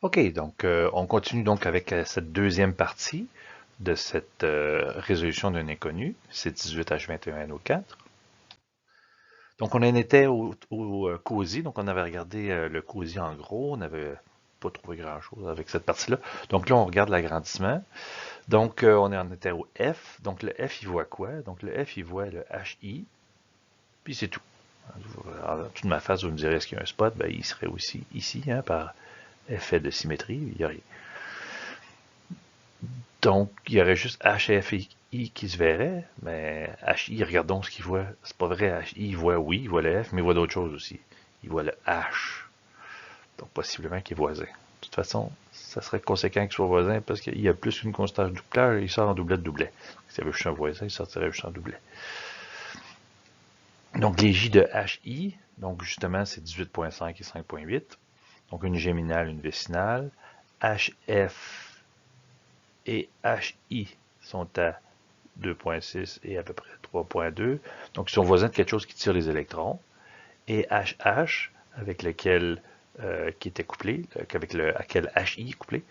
OK, donc on continue donc avec cette deuxième partie de cette résolution d'un inconnu, C18H21NO4. Donc on en était au COSI, donc on avait regardé le COSI en gros, on n'avait pas trouvé grand-chose avec cette partie-là. Donc là on regarde l'agrandissement. Donc on en était au F, donc le F il voit quoi? Donc le F il voit le HI, puis c'est tout. En toute ma face, vous me direz est-ce qu'il y a un spot? Ben, il serait aussi ici, hein, par effet de symétrie, il n'y a rien. Donc, il y aurait juste H, F et I qui se verraient, mais HI, regardons ce qu'il voit. C'est pas vrai, HI, il voit, oui, il voit le F, mais il voit d'autres choses aussi. Il voit le H, donc possiblement qu'il est voisin. De toute façon, ça serait conséquent qu'il soit voisin parce qu'il y a plus qu'une constante doublage, il sort en doublet de doublet. S'il y avait juste un voisin, il sortirait juste en doublet. Donc, les J de HI, donc justement, c'est 18.5 et 5.8. Donc, une géminale, une vicinale. HF et HI sont à 2.6 et à peu près 3.2. Donc, ils sont voisins de quelque chose qui tire les électrons. Et HH, avec lequel qui était couplé, avec lequel HI est couplé,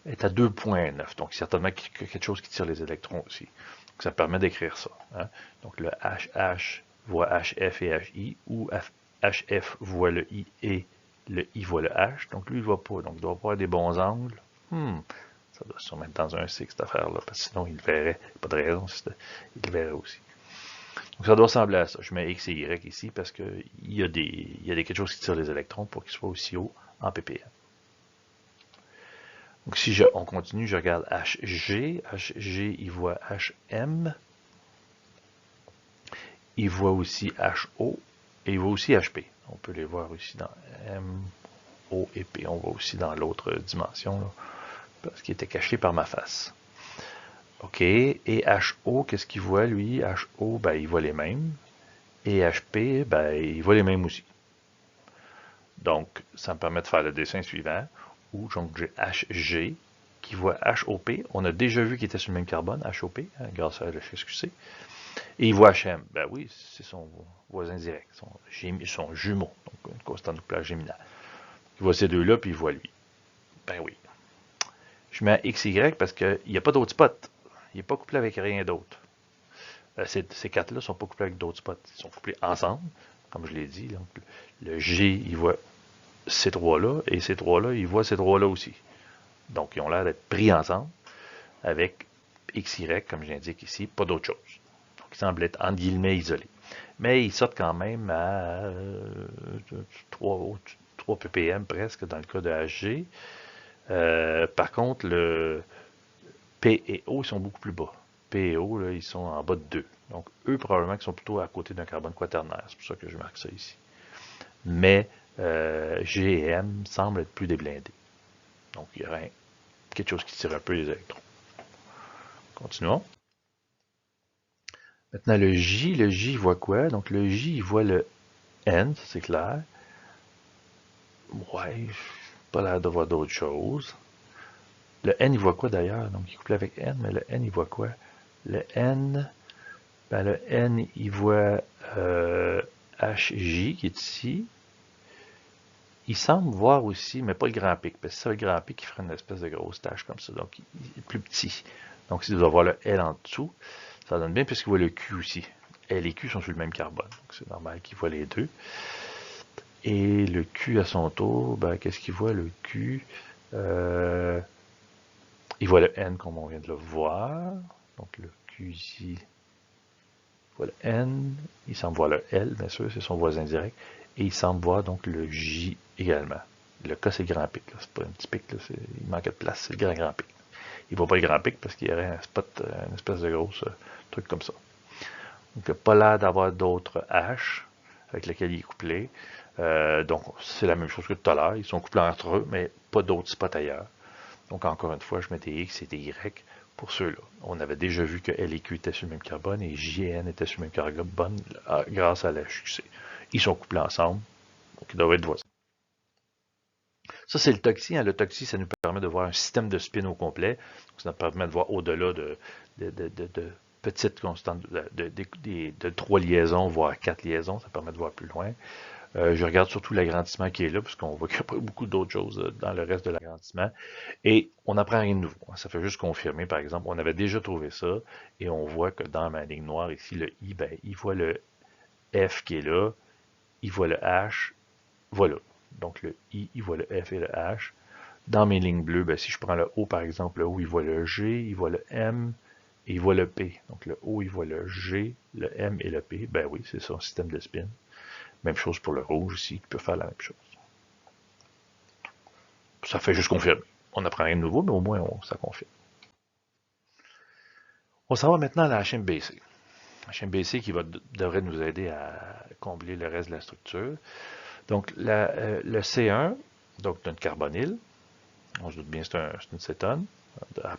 est à 2.9. Donc, certainement quelque chose qui tire les électrons aussi. Donc, ça permet d'écrire ça. Hein. Donc, le HH voit HF et HI, ou HF voit le I et le I voit le H. Donc, lui, il ne voit pas. Donc, il doit avoir des bons angles. Ça doit sûrement être dans un C, cette affaire-là, parce que sinon, il le verrait. Pas de raison, il le verrait aussi. Donc, ça doit ressembler à ça. Je mets X et Y ici parce qu'il y a quelque chose qui tire les électrons pour qu'ils soient aussi hauts en ppm. Donc, si on continue, je regarde HG. HG, il voit HM. Il voit aussi HO. Et il voit aussi HP. On peut les voir ici dans M, O et P. On voit aussi dans l'autre dimension, là, parce qu'il était caché par ma face. OK. Et HO, qu'est-ce qu'il voit, lui? HO, ben, il voit les mêmes. Et HP, ben, il voit les mêmes aussi. Donc, ça me permet de faire le dessin suivant, où donc j'ai HG qui voit HOP. On a déjà vu qu'il était sur le même carbone, HOP, hein, grâce à le LHSQC. Et il voit HM. Ben oui, c'est son voisin direct, son jumeau, donc une constante de couplage géminale. Il voit ces deux-là, puis il voit lui. Ben oui. Je mets XY parce qu'il n'y a pas d'autre spot. Il n'est pas couplé avec rien d'autre. Ces quatre-là ne sont pas couplés avec d'autres spots. Ils sont couplés ensemble, comme je l'ai dit. Donc, le G, il voit ces trois-là, et ces trois-là, ils voient ces trois-là aussi. Donc, ils ont l'air d'être pris ensemble avec XY, comme j'indique ici, pas d'autre chose. Donc, ils semblent être, entre guillemets, isolés. Mais ils sortent quand même à 3, 3 ppm presque dans le cas de HG. Par contre, le P et O, ils sont beaucoup plus bas. P et O, là, ils sont en bas de 2. Donc, eux, probablement, qu'ils sont plutôt à côté d'un carbone quaternaire. C'est pour ça que je marque ça ici. Mais G et M semblent être plus déblindés. Donc, il y aurait quelque chose qui tire un peu les électrons. Continuons. Maintenant, le J, il voit quoi? Donc, le J, il voit le N, c'est clair. Ouais, pas l'air de voir d'autre chose. Le N, il voit quoi d'ailleurs? Donc, il est couplé avec N, mais le N, il voit quoi? Le N, ben, le N, il voit HJ qui est ici. Il semble voir aussi, mais pas le grand pic, parce que ça, le grand pic, il ferait une espèce de grosse tache comme ça. Donc, il est plus petit. Donc, s'il doit voir le L en dessous, ça donne bien puisqu'il voit le Q aussi. L et Q sont sur le même carbone. Donc, c'est normal qu'il voit les deux. Et le Q à son tour, ben, qu'est-ce qu'il voit le Q? Il voit le N comme on vient de le voir. Donc, le Q ici, il voit le N. Il semble voir le L, bien sûr, c'est son voisin direct. Et il semble voir donc le J également. Le K, c'est le grand pic. C'est pas un petit pic, là, il manque de place. C'est le grand pic. Il ne voit pas le grand pic parce qu'il y aurait un spot, une espèce de gros truc comme ça. Donc, il n'a pas l'air d'avoir d'autres H avec lesquels il est couplé. Donc, c'est la même chose que tout à l'heure. Ils sont couplés entre eux, mais pas d'autres spots ailleurs. Donc, encore une fois, je mets des X et des Y pour ceux-là. On avait déjà vu que L et Q étaient sur le même carbone et J et N étaient sur le même carbone grâce à la HQC. Ils sont couplés ensemble, donc ils doivent être voisins. Ça, c'est le toxi. Hein. Le toxi, ça nous permet de voir un système de spin au complet. Ça nous permet de voir au-delà de petites constantes, de 3 liaisons, voire 4 liaisons. Ça permet de voir plus loin. Je regarde surtout l'agrandissement qui est là, parce qu'on voit qu'il n'y a pas beaucoup d'autres choses dans le reste de l'agrandissement. Et on n'apprend rien de nouveau. Ça fait juste confirmer, par exemple, on avait déjà trouvé ça, et on voit que dans ma ligne noire ici, le I, ben, il voit le F qui est là, il voit le H, voilà. Donc le I, il voit le F et le H. Dans mes lignes bleues, ben, si je prends le O, par exemple, le O, il voit le G, il voit le M, et il voit le P. Donc le O, il voit le G, le M et le P. Ben oui, c'est son système de spin. Même chose pour le rouge ici, qui peut faire la même chose. Ça fait juste confirmer. On n'apprend rien de nouveau, mais au moins ça confirme. On s'en va maintenant à la HMBC. HMBC qui devrait nous aider à combler le reste de la structure. Donc le C1, donc notre carbonyle, on se doute bien c'est une cétone,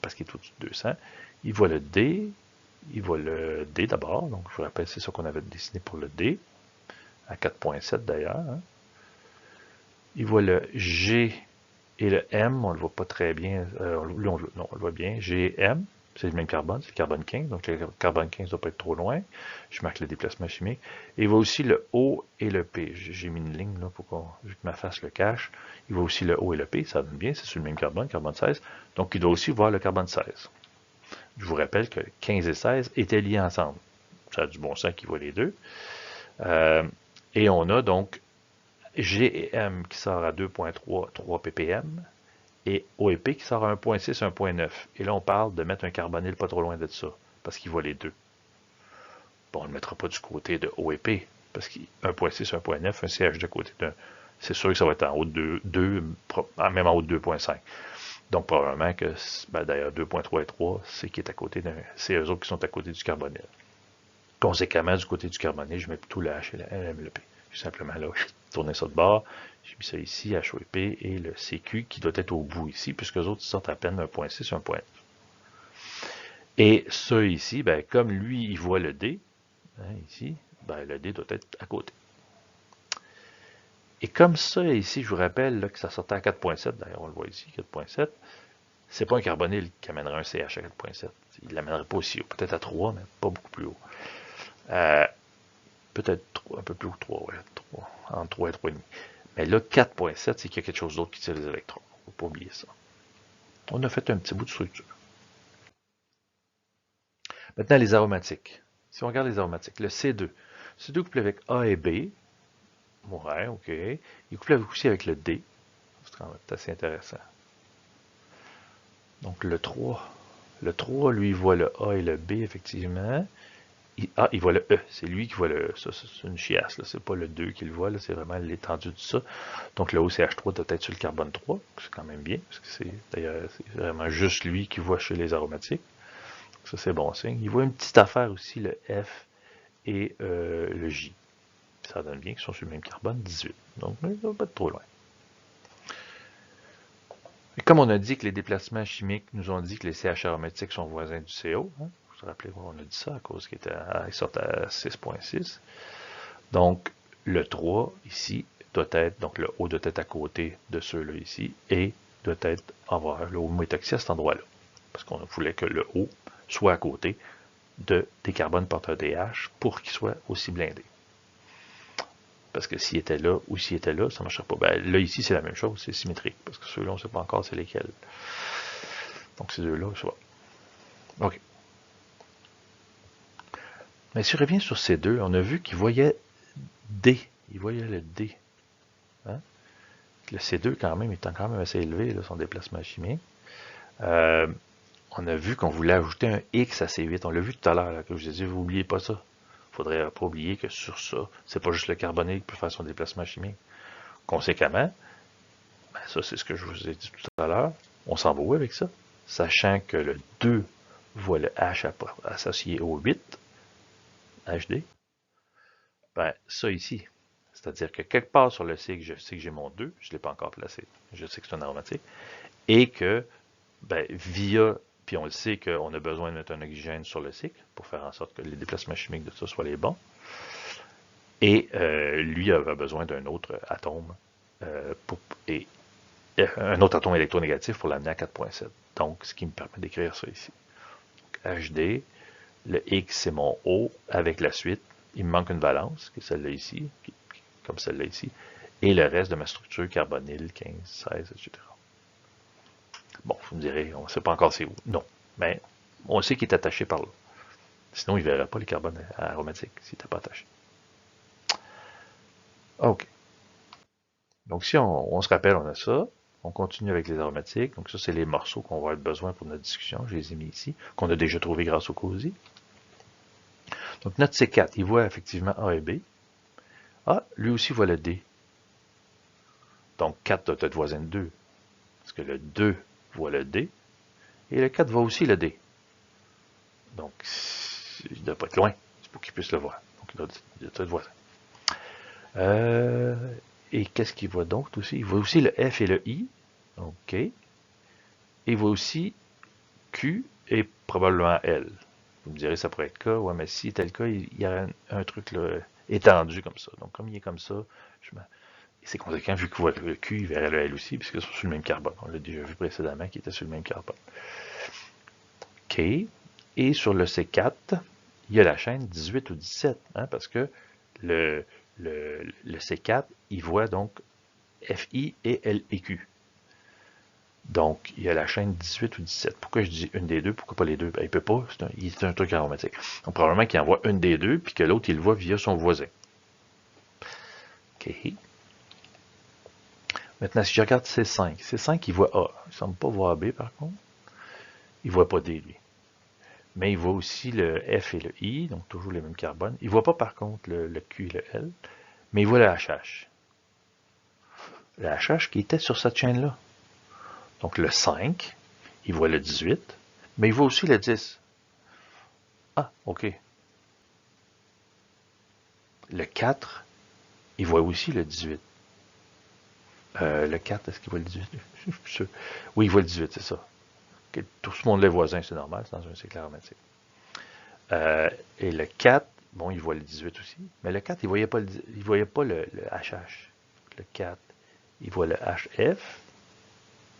parce qu'il est au-dessus de 200. Il voit le D, il voit le D d'abord, donc je vous rappelle, c'est ça qu'on avait dessiné pour le D, à 4.7 d'ailleurs. Hein. Il voit le G et le M, on ne le voit pas très bien, lui on le voit bien, G et M, c'est le même carbone, c'est le carbone 15, donc le carbone 15 ne doit pas être trop loin. Je marque le déplacement chimique. Et il voit aussi le O et le P. J'ai mis une ligne là pour vu que ma face le cache. Il voit aussi le O et le P, ça donne bien, c'est sur le même carbone, carbone 16. Donc il doit aussi voir le carbone 16. Je vous rappelle que 15 et 16 étaient liés ensemble. Ça a du bon sens qu'il voit les deux. Et on a donc G et M qui sort à 2.3, 3 ppm, et O et P qui sort à 1.6, 1.9. Et là, on parle de mettre un carbonyle pas trop loin de ça, parce qu'il voit les deux. Bon, on ne le mettra pas du côté de O et P, parce qu'il 1.6, 1.9, un CH de côté d'un. C'est sûr que ça va être en haut de 2, même en haut de 2.5. Donc, probablement que, ben, d'ailleurs, 2.3 et 3, c'est qui est à côté d'un. C'est eux autres qui sont à côté du carbonyle. Conséquemment, du côté du carbonyle, je mets plutôt le H et le M et le P. Tout simplement là, je tourne ça de bord, j'ai mis ça ici, H, O et P, et le CQ qui doit être au bout ici, puisque les autres sortent à peine 1.6, 1.9. Et ça ici, ben, comme lui, il voit le D, hein, ici, ben, le D doit être à côté. Et comme ça, ici, je vous rappelle là, que ça sortait à 4.7, d'ailleurs, on le voit ici, 4.7, c'est pas un carbonyle qui amènerait un CH à 4.7. Il ne l'amènerait pas aussi haut, peut-être à 3, mais pas beaucoup plus haut. Peut-être un peu plus haut que 3, ouais, 3, entre 3 et 3,5. Mais là, 4.7, c'est qu'il y a quelque chose d'autre qui tire les électrons. Il ne faut pas oublier ça. On a fait un petit bout de structure. Maintenant, les aromatiques. Si on regarde les aromatiques, le C2. C2 couplé avec A et B. Ouais, ok. Il couplé aussi avec le D. C'est assez intéressant. Donc le 3. Le 3, lui, il voit le A et le B, effectivement. Il voit le E. C'est lui qui voit le E. Ça, c'est une chiasse. C'est pas le 2 qui le voit. C'est vraiment l'étendue de ça. Donc le OCH3 doit être sur le carbone 3. C'est quand même bien. Parce que d'ailleurs, c'est vraiment juste lui qui voit chez les aromatiques. Ça, c'est bon signe. Il voit une petite affaire aussi, le F et le J. Ça donne bien qu'ils sont sur le même carbone, 18. Donc, il ne va pas être trop loin. Et comme on a dit que les déplacements chimiques nous ont dit que les CH aromatiques sont voisins du CO, hein, vous vous rappelez, on a dit ça à cause qu'ils sortent à 6.6. Donc, le 3 ici doit être, donc le O doit être à côté de ceux-là ici, et doit être avoir le homoétoxy à cet endroit-là. Parce qu'on voulait que le O soit à côté des carbones porteurs DH pour qu'il soit aussi blindé. Parce que s'il était là ou s'il était là, ça ne marcherait pas. Ben, là, ici, c'est la même chose, c'est symétrique. Parce que ceux-là, on ne sait pas encore c'est lesquels. Donc, ces deux-là, je vois. OK. Mais si je reviens sur ces deux, on a vu qu'il voyait D. Il voyait le D. Hein? Le C2, quand même, étant quand même assez élevé, là, son déplacement chimique. On a vu qu'on voulait ajouter un X assez vite. On l'a vu tout à l'heure, que je vous ai dit, vous n'oubliez pas ça. Il ne faudrait pas oublier que sur ça, c'est pas juste le carbonyle qui peut faire son déplacement chimique. Conséquemment, ben ça c'est ce que je vous ai dit tout à l'heure, on s'en va où avec ça? Sachant que le 2 voit le H associé au 8, HD, ben ça ici, c'est-à-dire que quelque part sur le cycle, je sais que j'ai mon 2, je ne l'ai pas encore placé, je sais que c'est un aromatique, et que ben, via, puis on le sait qu'on a besoin de mettre un oxygène sur le cycle pour faire en sorte que les déplacements chimiques de ça soient les bons. Et lui avait besoin d'un autre atome, et un autre atome électronégatif pour l'amener à 4.7. Donc, ce qui me permet d'écrire ça ici. Donc, HD, le X c'est mon O avec la suite. Il me manque une valence, qui est celle-là ici, qui comme celle-là ici, et le reste de ma structure carbonyle 15, 16, etc. Bon, vous me direz, on ne sait pas encore c'est où. Non, mais on sait qu'il est attaché par là. Sinon, il ne verrait pas les carbones aromatiques s'il n'était pas attaché. OK. Donc, si on se rappelle, on a ça. On continue avec les aromatiques. Donc, ça, c'est les morceaux qu'on va avoir besoin pour notre discussion. Je les ai mis ici, qu'on a déjà trouvé grâce au COSI. Donc, notre C4, il voit effectivement A et B. Ah, lui aussi voit le D. Donc, 4 doit être voisin de 2. Parce que le 2 voit le D. Et le 4 voit aussi le D. Donc, il ne doit pas être loin. C'est pour qu'il puisse le voir. Donc, il doit être voisin. Et qu'est-ce qu'il voit donc aussi? Il voit aussi le F et le I. OK. Et il voit aussi Q et probablement L. Vous me direz, ça pourrait être K. Ouais, mais si tel cas, il y a un truc là, étendu comme ça. Donc, comme il est comme ça, c'est conséquent, vu qu'il voit le Q, il verrait le L aussi, puisque c'est sur le même carbone. On l'a déjà vu précédemment qu'il était sur le même carbone. OK. Et sur le C4, il y a la chaîne 18 ou 17, hein, parce que le C4, il voit donc FI et L et Q. Donc, il y a la chaîne 18 ou 17. Pourquoi je dis une des deux? Pourquoi pas les deux? Ben, il ne peut pas. C'est un truc aromatique. Donc, probablement qu'il envoie une des deux, puis que l'autre, il le voit via son voisin. OK. Maintenant, si je regarde C5, C5, il voit A. Il ne semble pas voir B, par contre. Il ne voit pas D, lui. Mais il voit aussi le F et le I, donc toujours les mêmes carbones. Il ne voit pas, par contre, le Q et le L, mais il voit le HH. Le HH qui était sur cette chaîne-là. Donc, le 5, il voit le 18, mais il voit aussi le 10. Ah, OK. Le 4, il voit aussi le 18. Le 4, est-ce qu'il voit le 18? Oui, il voit le 18, c'est ça. Okay. Tout ce monde les voisins, c'est normal, c'est dans un cycle aromatique. Et le 4, bon, il voit le 18 aussi, mais le 4, il ne voyait pas le HH. Le 4, il voit le HF,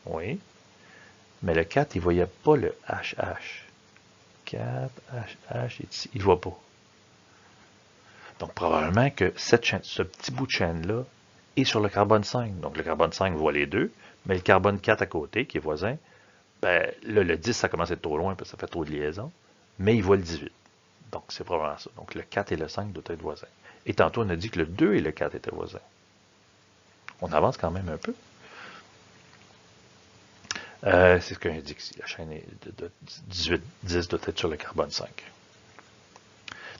oui, mais le 4, il ne voyait pas le HH. 4, HH, il ne voit pas. Donc, probablement que ce petit bout de chaîne-là est sur le carbone 5. Donc, le carbone 5 voit les deux, mais le carbone 4 à côté, qui est voisin, ben, là, le 10, ça commence à être trop loin parce que ça fait trop de liaison, mais il voit le 18. Donc, c'est probablement ça. Donc, le 4 et le 5 doivent être voisins. Et tantôt, on a dit que le 2 et le 4 étaient voisins. On avance quand même un peu. C'est ce que j'indique ici. La chaîne de 18, 10 doit être sur le carbone 5.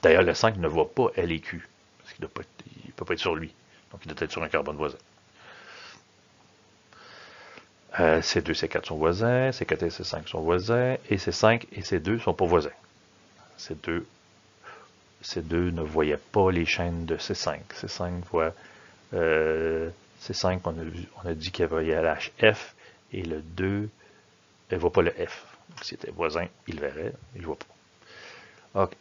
D'ailleurs, le 5 ne voit pas L et Q, parce qu'il ne peut pas être sur lui. Donc, il doit être sur un carbone voisin. C2, C4 sont voisins, C4 et C5 sont voisins, et C5 et C2 ne sont pas voisins. C2 ne voyait pas les chaînes de C5. C5 voit C5, on a dit qu'il voyait l'HF, et le 2, elle ne voit pas le F. Donc, si c'était voisin, il le verrait, il ne voit pas. OK.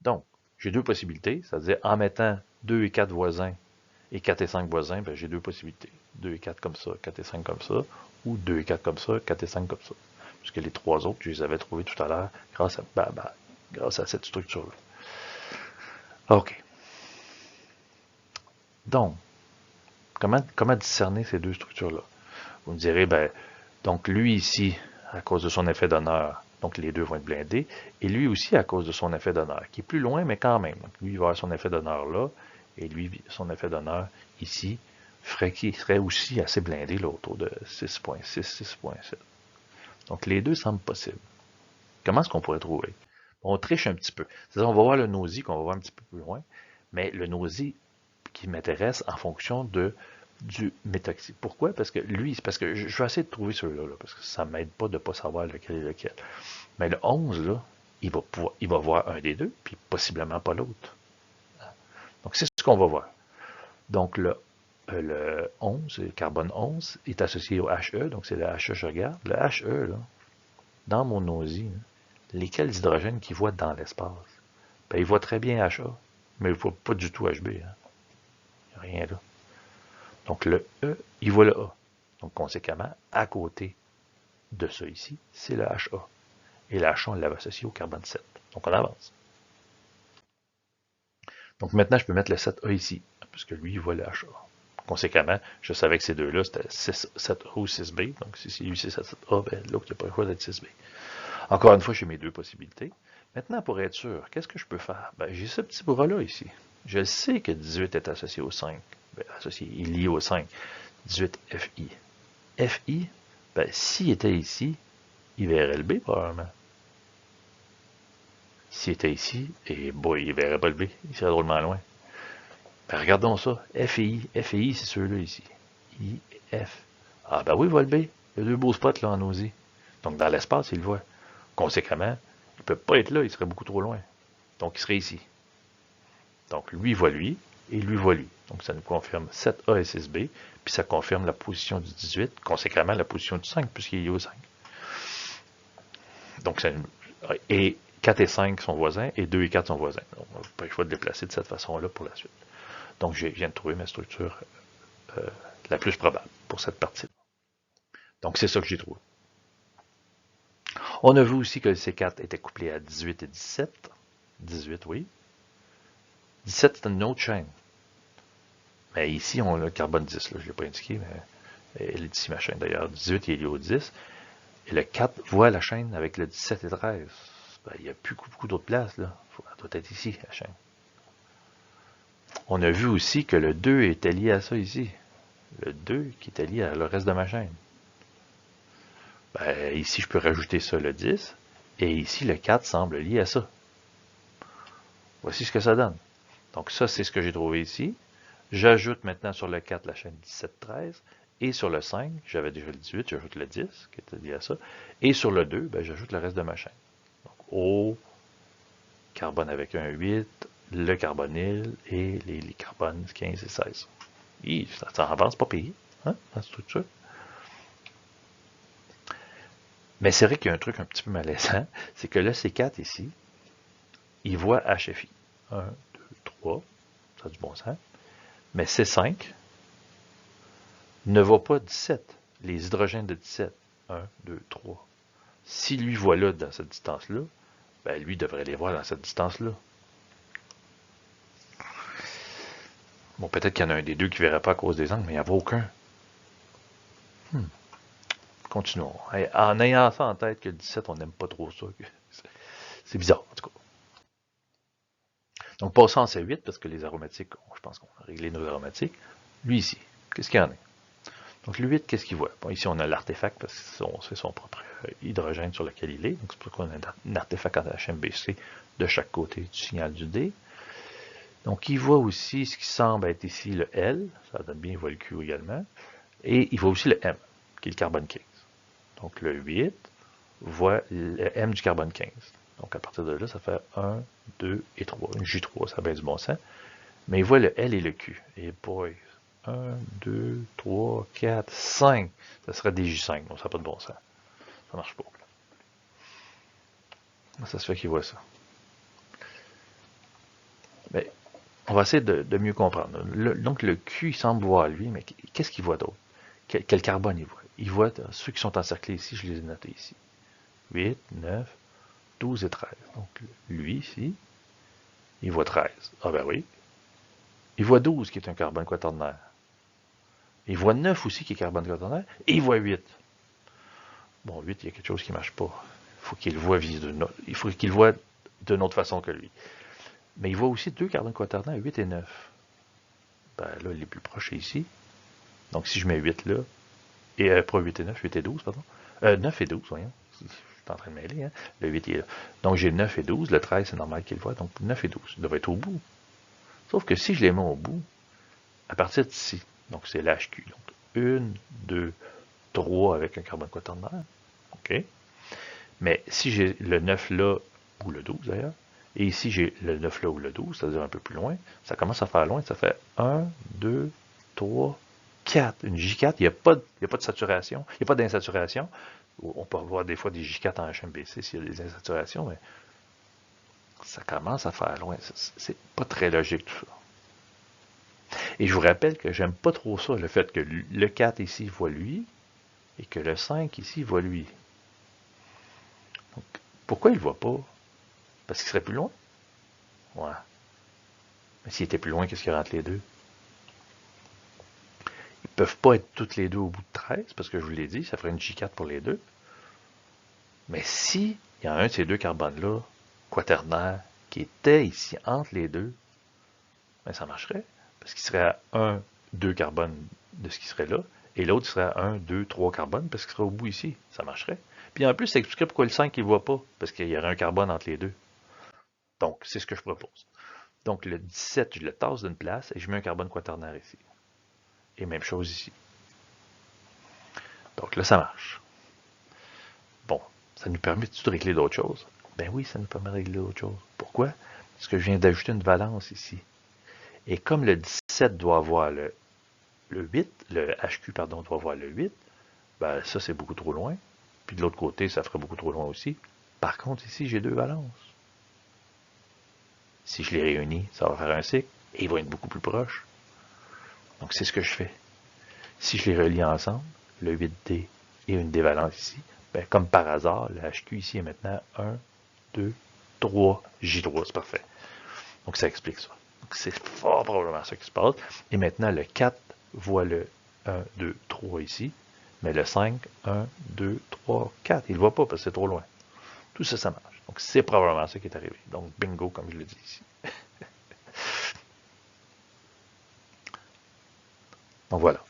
Donc, j'ai deux possibilités, c'est-à-dire en mettant 2 et 4 voisins et 4 et 5 voisins, ben, j'ai deux possibilités. 2 et 4 comme ça, 4 et 5 comme ça, ou 2 et 4 comme ça, 4 et 5 comme ça. Puisque les trois autres, je les avais trouvés tout à l'heure grâce à cette structure-là. OK. Donc, comment discerner ces deux structures-là? Vous me direz, ben, donc lui ici, à cause de son effet d'honneur, donc les deux vont être blindés, et lui aussi à cause de son effet d'honneur, qui est plus loin, mais quand même. Donc lui, il va avoir son effet d'honneur là, et lui, son effet d'honneur ici, ferait qu'il serait aussi assez blindé là, autour de 6.6, 6.7. Donc les deux semblent possibles. Comment est-ce qu'on pourrait trouver? On triche un petit peu. C'est-à-dire, on va voir le nosy qu'on va voir un petit peu plus loin, mais le nosy qui m'intéresse en fonction du méthoxy. Pourquoi? Parce que lui, c'est parce que je vais essayer de trouver celui-là, parce que ça ne m'aide pas de ne pas savoir lequel est lequel. Mais le 11, là, il va voir un des deux, puis possiblement pas l'autre. Donc, c'est ce qu'on va voir. Donc, le 11, le carbone 11, est associé au HE, donc c'est le HE que je regarde. Le HE, là, dans mon nosy, lesquels hydrogènes qu'il voit dans l'espace? Ben, il voit très bien HA, mais il ne voit pas du tout HB. Hein. Il n'y a rien là. Donc, le E, il voit le A. Donc, conséquemment, à côté de ça ici, c'est le HA. Et le HA, on l'avait associé au carbone 7. Donc, on avance. Donc, maintenant, je peux mettre le 7A ici. puisque lui, il voit le HA. Conséquemment, je savais que ces deux-là, c'était 7A ou 6B. Donc, si lui, c'est 7A, ben, l'autre, il n'a pas le choix d'être 6B. Encore une fois, j'ai mes deux possibilités. Maintenant, pour être sûr, qu'est-ce que je peux faire? Ben, j'ai ce petit bras-là ici. Je sais que 18 est associé au 5. Ben, associé, il est lié au 5. 18 FI. FI, ben, s'il était ici, il verrait le B probablement. S'il était ici, et boy, il verrait pas le B. Il serait drôlement loin. Ben, regardons ça. F et I. F et I, c'est ceux-là ici. I, F. Ah ben oui, il voit le B. Il y a deux beaux spots là en nausée. Donc dans l'espace, il le voit. Conséquemment, il ne peut pas être là, il serait beaucoup trop loin. Donc il serait ici. Donc lui voit lui, et lui voit lui. Donc ça nous confirme 7A et 6B, puis ça confirme la position du 18, conséquemment la position du 5, puisqu'il est au 5. Donc et 4 et 5 sont voisins, et 2 et 4 sont voisins. Donc on n'a pas le choix de les placer de cette façon-là pour la suite. Donc je viens de trouver ma structure la plus probable pour cette partie. Donc c'est ça que j'ai trouvé. On a vu aussi que le C4 était couplé à 18 et 17. 18, oui. 17, c'est une autre chaîne. Mais ici, on a le carbone 10. Là, je ne l'ai pas indiqué, mais elle est ici, ma chaîne d'ailleurs. 18, il est lié au 10. Et le 4 voit la chaîne avec le 17 et 13. Ben, il n'y a plus beaucoup d'autres places. Là. Elle doit être ici, la chaîne. On a vu aussi que le 2 était lié à ça ici. Le 2 qui était lié à le reste de ma chaîne. Ben, ici, je peux rajouter ça, le 10. Et ici, le 4 semble lié à ça. Voici ce que ça donne. Donc ça, c'est ce que j'ai trouvé ici. J'ajoute maintenant sur le 4 la chaîne 17-13. Et sur le 5, j'avais déjà le 18, j'ajoute le 10, qui était lié à ça. Et sur le 2, ben, j'ajoute le reste de ma chaîne. Donc O, carbone avec un 8, le carbonyle et les carbones 15 et 16. Et ça avance pas payé, hein, la structure. Mais c'est vrai qu'il y a un truc un petit peu malaisant, c'est que le C4 ici, il voit HFI. 1, 2, 3, ça a du bon sens. Mais C5 ne voit pas 17, les hydrogènes de 17. 1, 2, 3. Si lui voit là, dans cette distance-là, ben lui devrait les voir dans cette distance-là. Bon, peut-être qu'il y en a un des deux qui ne verrait pas à cause des angles, mais il n'y en a aucun. Continuons. En ayant ça en tête que le 17, on n'aime pas trop ça. C'est bizarre, en tout cas. Donc, passons en C8, parce que les aromatiques, je pense qu'on a réglé nos aromatiques. Lui ici, qu'est-ce qu'il y en a? Donc, le 8, qu'est-ce qu'il voit? Bon, ici, on a l'artefact, parce que c'est son propre hydrogène sur lequel il est. Donc, c'est pour ça qu'on a un artefact en HMBC de chaque côté du signal du D. Donc, il voit aussi ce qui semble être ici le L. Ça donne bien, il voit le Q également. Et il voit aussi le M, qui est le carbone 15. Donc, le 8 voit le M du carbone 15. Donc, à partir de là, ça fait 1, 2 et 3. Une J3, ça a bien du bon sens. Mais il voit le L et le Q. Et boy, 1, 2, 3, 4, 5. Ça serait des J5, donc ça n'a pas de bon sens. Ça ne marche pas. Ça se fait qu'il voit ça. Mais on va essayer de mieux comprendre. Donc, le Q, il semble voir lui, mais qu'est-ce qu'il voit d'autre? Quel carbone il voit? Il voit ceux qui sont encerclés ici, je les ai notés ici. 8, 9, 12 et 13. Donc, lui, ici, il voit 13. Ah ben oui. Il voit 12, qui est un carbone quaternaire. Il voit 9 aussi, qui est carbone quaternaire. Et il voit 8. Bon, 8, il y a quelque chose qui ne marche pas. Il faut qu'il le voit d'une autre façon que lui. Mais il voit aussi 2 carbones quaternaires, 8 et 9. Ben là, il est plus proche ici. Donc, si je mets 8 là, et pas 8 et 9, 8 et 12, pardon. 9 et 12, voyons. Je suis en train de mêler, hein. Le 8 est là. Donc, j'ai 9 et 12. Le 13, c'est normal qu'il le voit. Donc, 9 et 12. Il doit être au bout. Sauf que si je les mets au bout, à partir d'ici, donc c'est l'HQ. Donc, 1, 2, 3 avec un carbone quaternaire. OK. Mais si j'ai le 9 là, ou le 12 d'ailleurs, et ici j'ai le 9 là ou le 12, c'est-à-dire un peu plus loin, ça commence à faire loin. Ça fait 1, 2, 3, 4. Une J4, il n'y a pas de saturation, il n'y a pas d'insaturation. On peut avoir des fois des J4 en HMBC s'il y a des insaturations, mais ça commence à faire loin. C'est pas très logique tout ça. Et je vous rappelle que j'aime pas trop ça, le fait que le 4 ici voit lui, et que le 5 ici voit lui. Donc, pourquoi il ne le voit pas? Parce qu'il serait plus loin? Ouais. Mais s'il était plus loin, qu'est-ce qu'il y a entre les deux? peuvent pas être toutes les deux au bout de 13, parce que je vous l'ai dit, ça ferait une J4 pour les deux. Mais si il y a un de ces deux carbones-là, quaternaire, qui était ici entre les deux, ben ça marcherait, parce qu'il serait à 1, 2 carbones de ce qui serait là, et l'autre serait à 1, 2, 3 carbones, parce qu'il serait au bout ici. Ça marcherait. Puis en plus, ça expliquerait pourquoi le 5 il ne voit pas, parce qu'il y aurait un carbone entre les deux. Donc, c'est ce que je propose. Donc, le 17, je le tasse d'une place et je mets un carbone quaternaire ici. Et même chose ici. Donc là, ça marche. Bon, ça nous permet de régler d'autres choses? Ben oui, ça nous permet de régler d'autres choses. Pourquoi? Parce que je viens d'ajouter une valence ici. Et comme le 17 doit avoir le 8, le HQ, pardon, doit avoir le 8, ben ça, c'est beaucoup trop loin. Puis de l'autre côté, ça ferait beaucoup trop loin aussi. Par contre, ici, j'ai deux valences. Si je les réunis, ça va faire un cycle et ils vont être beaucoup plus proches. Donc, c'est ce que je fais. Si je les relie ensemble, le 8D et une des valences ici, ben, comme par hasard, le HQ ici est maintenant 1, 2, 3, J3, c'est parfait. Donc, ça explique ça. Donc, c'est fort probablement ça qui se passe. Et maintenant, le 4 voit le 1, 2, 3 ici, mais le 5, 1, 2, 3, 4, il ne le voit pas parce que c'est trop loin. Tout ça, ça marche. Donc, c'est probablement ça qui est arrivé. Donc, bingo, comme je le dis ici. Donc, voilà.